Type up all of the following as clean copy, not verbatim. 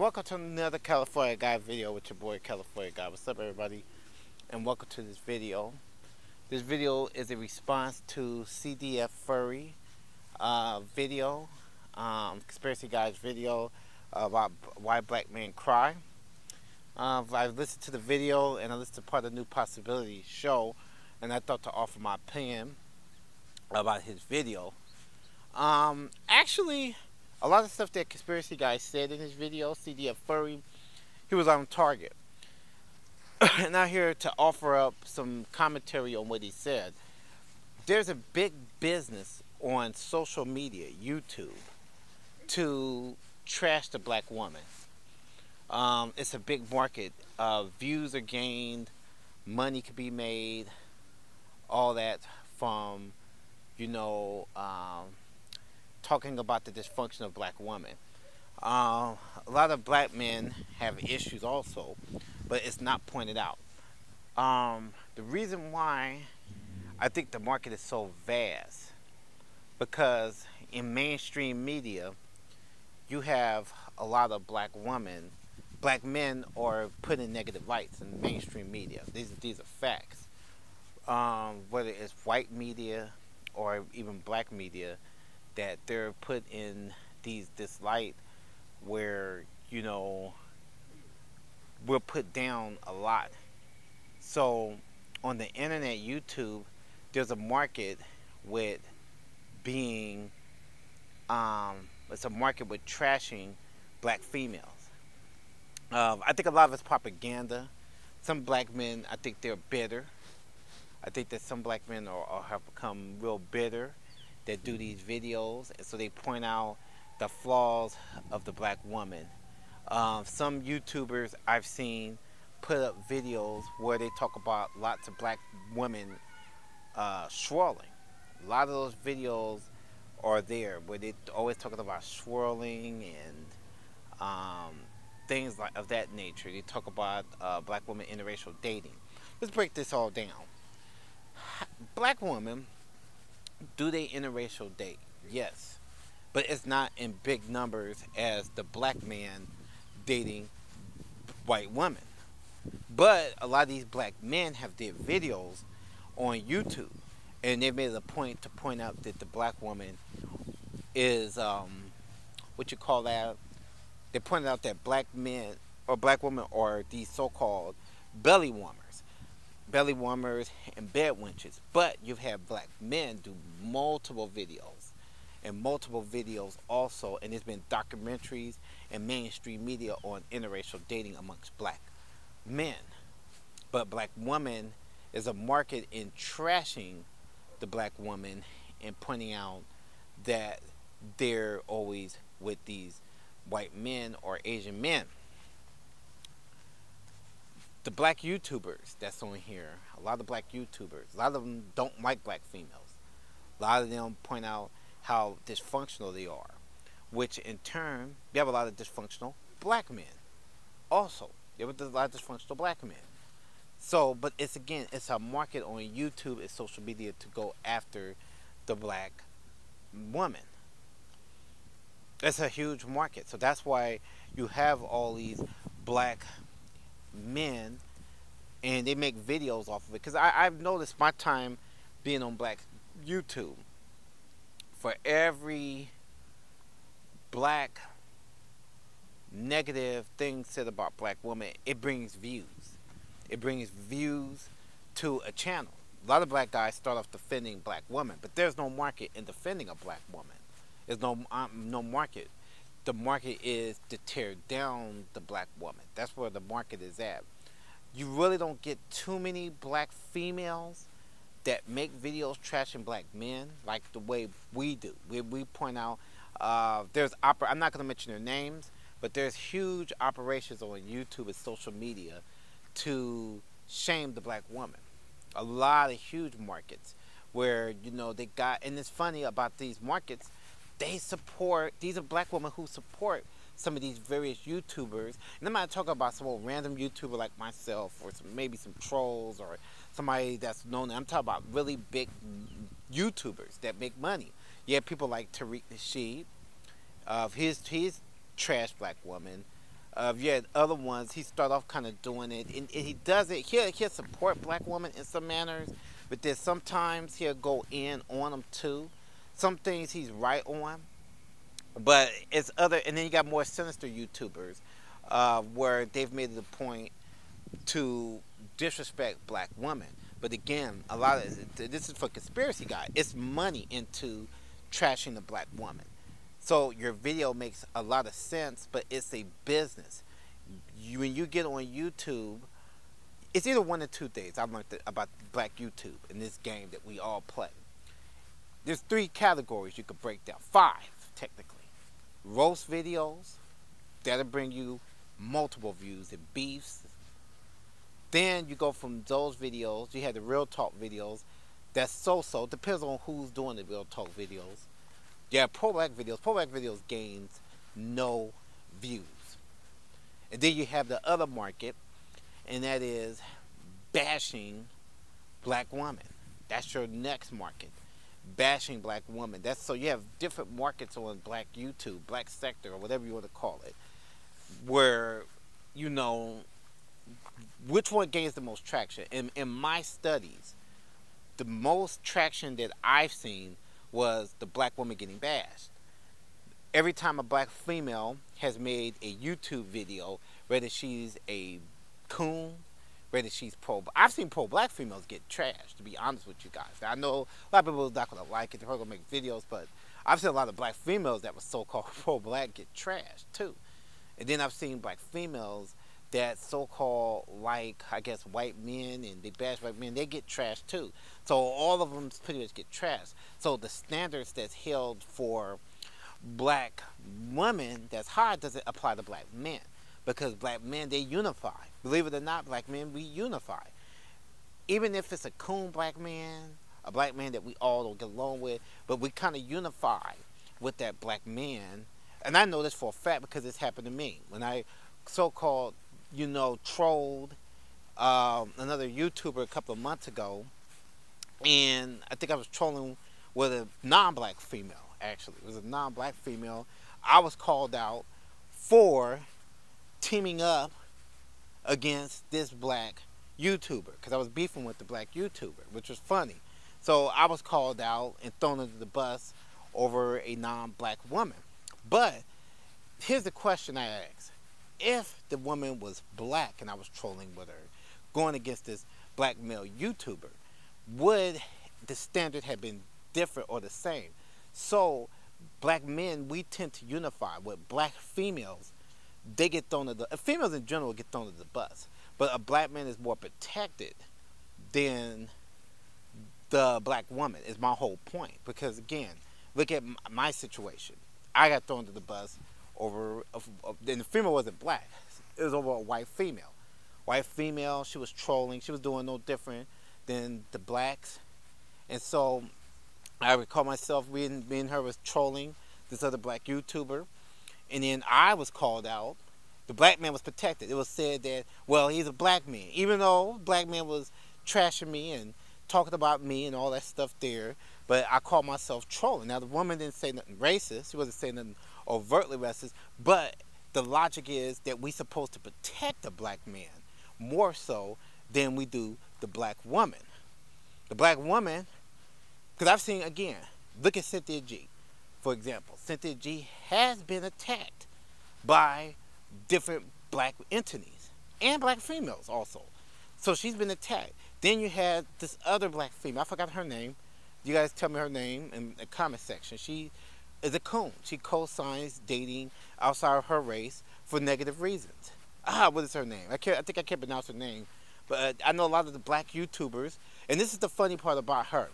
Welcome to another California Guy video with your boy California Guy. What's up, everybody? And welcome to this video. This video is a response to CDF Fury video, Conspiracy Guy's video about why black men cry. I listened to the video and I listened to part of the New Possibility show, and I thought to offer my opinion about his video. Actually, a lot of stuff that Conspiracy Guy said in his video, CDF Fury, he was on target. And I'm here to offer up some commentary on what he said. There's a big business on social media, YouTube, to trash the black woman. It's a big market. Views are gained, money could be made, all that from, you know, talking about the dysfunction of black women. A lot of black men have issues also, but it's not pointed out. The reason why I think the market is so vast, because in mainstream media, you have a lot of black men are put in negative lights in mainstream media. These are facts. Whether it's white media or even black media, that they're put in this light where, you know, we're put down a lot. So on the internet, YouTube, there's a market with being it's a market with trashing black females. I think a lot of it's propaganda. Some black men, I think they're bitter. I think that some black men have become real bitter that do these videos, and so they point out the flaws of the black woman. Some YouTubers I've seen put up videos where they talk about lots of black women swirling. A lot of those videos are there where they always talking about swirling and things like of that nature. They talk about black women interracial dating. Let's break this all down. Black women, do they interracial date? Yes. But it's not in big numbers as the black man dating white women. But a lot of these black men have did videos on YouTube, and they've made a point to point out that the black woman is what you call that? They pointed out that black men or black women are these so-called belly warmers and bed wenches. But you've had black men do multiple videos also, and there's been documentaries and mainstream media on interracial dating amongst black men. But black woman is a market in trashing the black woman and pointing out that they're always with these white men or Asian men. The black YouTubers that's on here, a lot of black YouTubers, a lot of them don't like black females. A lot of them point out how dysfunctional they are, which in turn, you have a lot of dysfunctional black men. Also, you have a lot of dysfunctional black men. So, but it's a market on YouTube and social media to go after the black woman. It's a huge market. So that's why you have all these black men, and they make videos off of it. Because I've noticed my time being on black YouTube, for every black negative thing said about black women, it brings views. It brings views to a channel. A lot of black guys start off defending black women, but there's no market in defending a black woman. There's no market. The market is to tear down the black woman. That's where the market is at. You really don't get too many black females that make videos trashing black men like the way we do. We point out I'm not going to mention their names, but there's huge operations on YouTube and social media to shame the black woman. A lot of huge markets where, you know, they got, and it's funny about these markets, these are black women who support some of these various YouTubers. And I'm not talking about some old random YouTuber like myself, or maybe some trolls, or somebody that's known. I'm talking about really big YouTubers that make money. You have people like Tariq Nasheed, he's trash black woman. If you had other ones, he start off kind of doing it, and he does it. He'll support black women in some manners, but then sometimes he'll go in on them too. Some things he's right on, but it's other. And then you got more sinister YouTubers, where they've made it a point to disrespect black women. But again, a lot of this is for conspiracy guy. It's money into trashing the black woman. So your video makes a lot of sense, but it's a business. When you get on YouTube, it's either one of two things I've learned about black YouTube in this game that we all play. There's three categories you could break down. Five, technically. Roast videos, that'll bring you multiple views and beefs. Then you go from those videos, you have the real talk videos. That's so-so. Depends on who's doing the real talk videos. Yeah, pro-black videos. Pro-black videos gains no views. And then you have the other market, and that is bashing black women. That's your next market. Bashing black women. That's so you have different markets on black YouTube, black sector, or whatever you want to call it, where you know which one gains the most traction. In my studies, the most traction that I've seen was the black woman getting bashed. Every time a black female has made a YouTube video, whether she's a coon, whether she's I've seen pro-black females get trashed, to be honest with you guys. I know a lot of people are not going to like it, they're going to make videos, but I've seen a lot of black females that were so-called pro-black get trashed, too. And then I've seen black females that so-called, like, I guess, white men, and they bash white men, they get trashed, too. So all of them pretty much get trashed. So the standards that's held for black women that's high doesn't apply to black men, because black men, they unify. Believe it or not, black men, we unify. Even if it's a coon black man, a black man that we all don't get along with, but we kind of unify with that black man. And I know this for a fact because it's happened to me. When I so-called, trolled another YouTuber a couple of months ago, and I think I was trolling with a non-black female, actually. It was a non-black female. I was called out for teaming up against this black YouTuber because I was beefing with the black YouTuber, which was funny. So I was called out and thrown under the bus over a non-black woman. But here's the question I asked. If the woman was black and I was trolling with her, going against this black male YouTuber, would the standard have been different or the same? So black men, we tend to unify. With black females, they get thrown to the females in general get thrown to the bus, but a black man is more protected than the black woman. Is my whole point. Because again, look at my situation. I got thrown to the bus over, and the female wasn't black. It was over a white female. White female. She was trolling. She was doing no different than the blacks, and so I recall myself. Me and her was trolling this other black YouTuber. And then I was called out. The black man was protected. It was said that, well, he's a black man. Even though black man was trashing me and talking about me and all that stuff there. But I called myself trolling. Now, the woman didn't say nothing racist. She wasn't saying nothing overtly racist. But the logic is that we're supposed to protect the black man more so than we do the black woman. The black woman, because I've seen, again, look at Cynthia G. For example, Cynthia G has been attacked by different black entities and black females also. So she's been attacked. Then you had this other black female. I forgot her name. You guys tell me her name in the comment section. She is a coon. She co-signs dating outside of her race for negative reasons. What is her name? I think I can't pronounce her name. But I know a lot of the black YouTubers. And this is the funny part about her.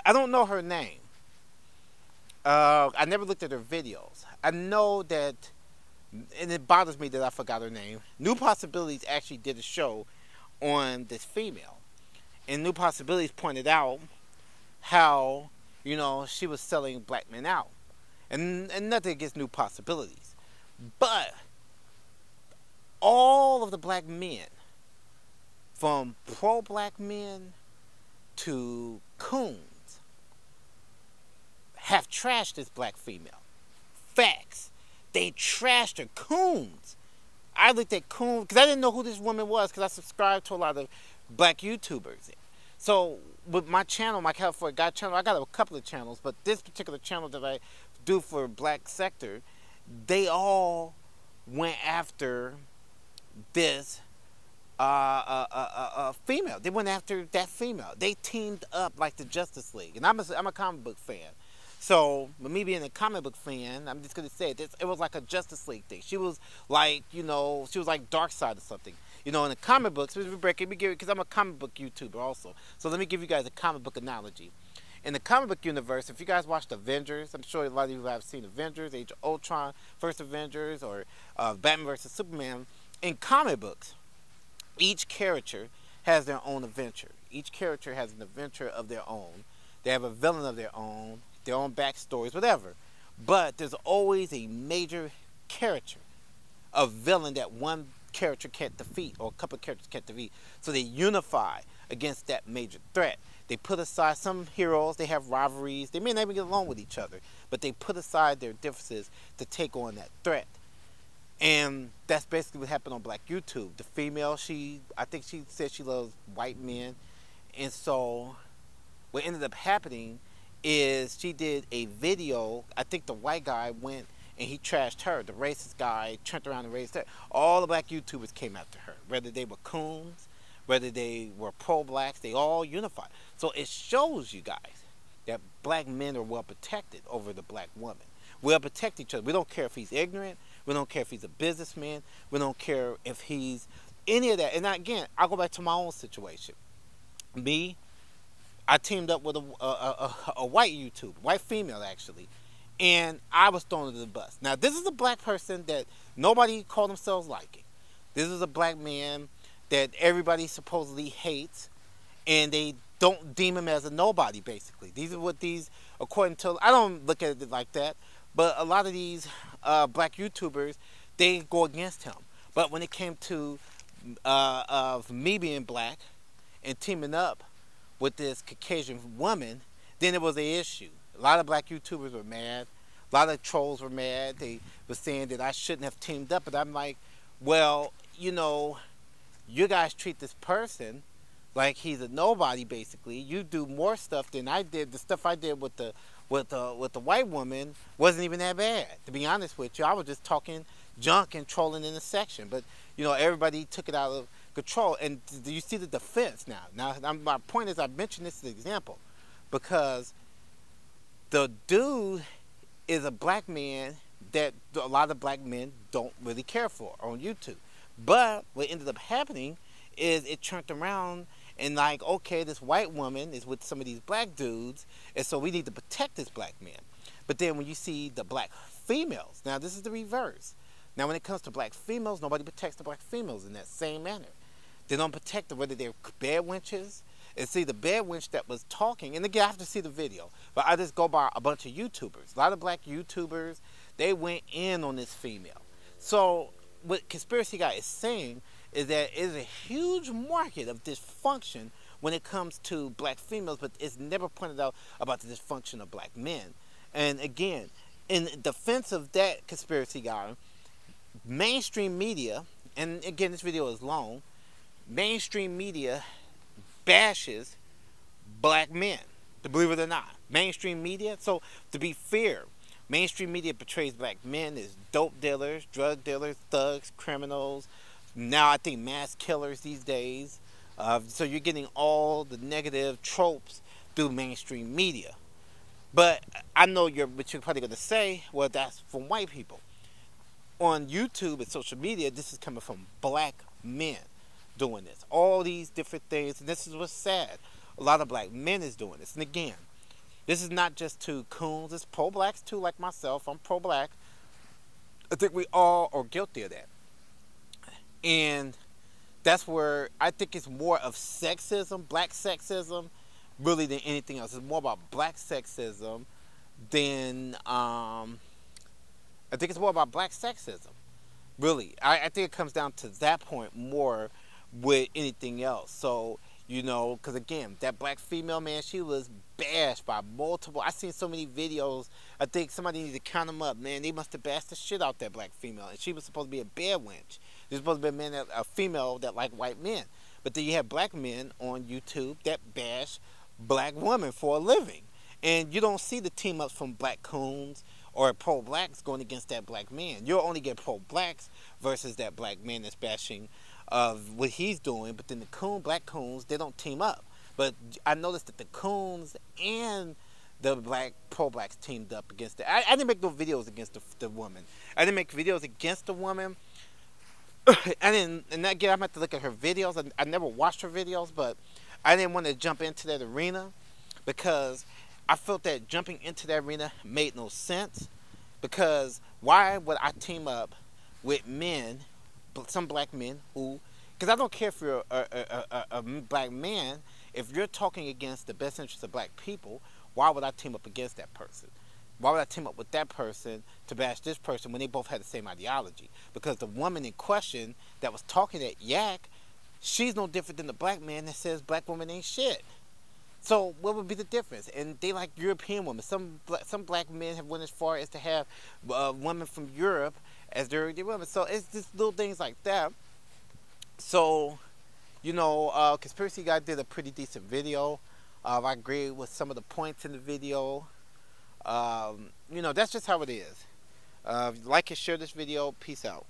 I don't know her name. I never looked at her videos. I know that, and it bothers me that I forgot her name. New Possibilities actually did a show on this female. And New Possibilities pointed out how, she was selling black men out. And nothing against New Possibilities. But all of the black men, from pro-black men to coons, have trashed this black female. Facts. They trashed her. Coons. I looked at Coons because I didn't know who this woman was because I subscribed to a lot of black YouTubers. So with my channel, my California Guy channel, I got a couple of channels, but this particular channel that I do for black sector, they all went after this female. They went after that female. They teamed up like the Justice League. And I'm a comic book fan. So, with me being a comic book fan, I'm just going to say it was like a Justice League thing. She was like, she was like Darkseid or something. In the comic books, because I'm a comic book YouTuber also. So let me give you guys a comic book analogy. In the comic book universe, if you guys watched Avengers, I'm sure a lot of you have seen Avengers, Age of Ultron, First Avengers, or Batman vs. Superman. In comic books, each character has their own adventure. Each character has an adventure of their own. They have a villain of their own backstories, whatever. But there's always a major character, a villain that one character can't defeat, or a couple of characters can't defeat. So they unify against that major threat. They put aside some heroes, they have rivalries, they may not even get along with each other, but they put aside their differences to take on that threat. And that's basically what happened on Black YouTube. The female, I think she said she loves white men. And so what ended up happening is she did a video. I think the white guy went and he trashed her. The racist guy turned around and raised her. All the black YouTubers came after her, whether they were coons, whether they were pro-blacks, they all unified. So it shows you guys that black men are well protected over the black woman. We'll protect each other. We don't care if he's ignorant. We don't care if he's a businessman. We don't care if he's any of that. And again, I'll go back to my own situation. Me, I teamed up with a white YouTuber, white female actually, and I was thrown under the bus. Now, this is a black person that nobody called themselves liking. This is a black man that everybody supposedly hates, and they don't deem him as a nobody, basically. These are what these, according to, I don't look at it like that, but a lot of these black YouTubers, they go against him. But when it came to of me being black and teaming up with this Caucasian woman, then it was an issue. A lot of black YouTubers were mad. A lot of trolls were mad. They were saying that I shouldn't have teamed up. But I'm like, well, you guys treat this person like he's a nobody, basically. You do more stuff than I did. The stuff I did with the white woman wasn't even that bad, to be honest with you. I was just talking junk and trolling in the section. But, everybody took it out of control. And do you see the defense now? Now, my point is, I mentioned this as an example because the dude is a black man that a lot of black men don't really care for on YouTube. But what ended up happening is it turned around and like, okay, this white woman is with some of these black dudes, and so we need to protect this black man. But then when you see the black females, now this is the reverse. Now when it comes to black females, nobody protects the black females in that same manner. They don't protect them, whether they're bed wenches. And see, the bed wench that was talking, and again, I have to see the video, but I just go by a bunch of YouTubers. A lot of black YouTubers, they went in on this female. So what Conspiracy Guy is saying is that it is a huge market of dysfunction when it comes to black females, but it's never pointed out about the dysfunction of black men. And again, in defense of that Conspiracy Guy, mainstream media, and again, this video is long, mainstream media bashes black men, to believe it or not. Mainstream media, so to be fair, mainstream media portrays black men as dope dealers, drug dealers, thugs, criminals, now I think mass killers these days. So you're getting all the negative tropes through mainstream media. But I know what you're probably going to say, well, that's from white people. On YouTube and social media, this is coming from black men doing this. All these different things, and this is what's sad. A lot of black men is doing this. And again, this is not just to coons, it's pro-blacks too, like myself. I'm pro-black. I think we all are guilty of that. And that's where I think it's more of sexism, black sexism, really than anything else. It's more about black sexism than, I think it's more about black sexism, really. I think it comes down to that point more with anything else. So You know, because again, that black female, man, she was bashed by multiple. I seen so many videos. I think somebody needs to count them up, man. They must have bashed the shit out that black female, and she was supposed to be a bad wench. She was supposed to be a female that like white men. But then you have black men on YouTube that bash black women for a living, and you don't see the team ups from black coons or pro blacks going against that black man. You'll only get pro blacks versus that black man that's bashing of what he's doing, but then the black coons, they don't team up. But I noticed that the coons and the black pro blacks teamed up against it. I didn't make no videos against the woman. I didn't make videos against the woman. I didn't, and again, I'm going to have to look at her videos. I never watched her videos, but I didn't want to jump into that arena because I felt that jumping into that arena made no sense. Because why would I team up with men, some black men who, because I don't care if you're a black man, if you're talking against the best interests of black people, why would I team up against that person? Why would I team up with that person to bash this person when they both had the same ideology? Because the woman in question that was talking at Yak, she's no different than the black man that says black women ain't shit. So what would be the difference? And they like European women. Some black men have went as far as to have women from Europe as their women. So it's just little things like that. So, you know, Conspiracy Guy did a pretty decent video. I agree with some of the points in the video. You know, that's just how it is. Like and share this video. Peace out.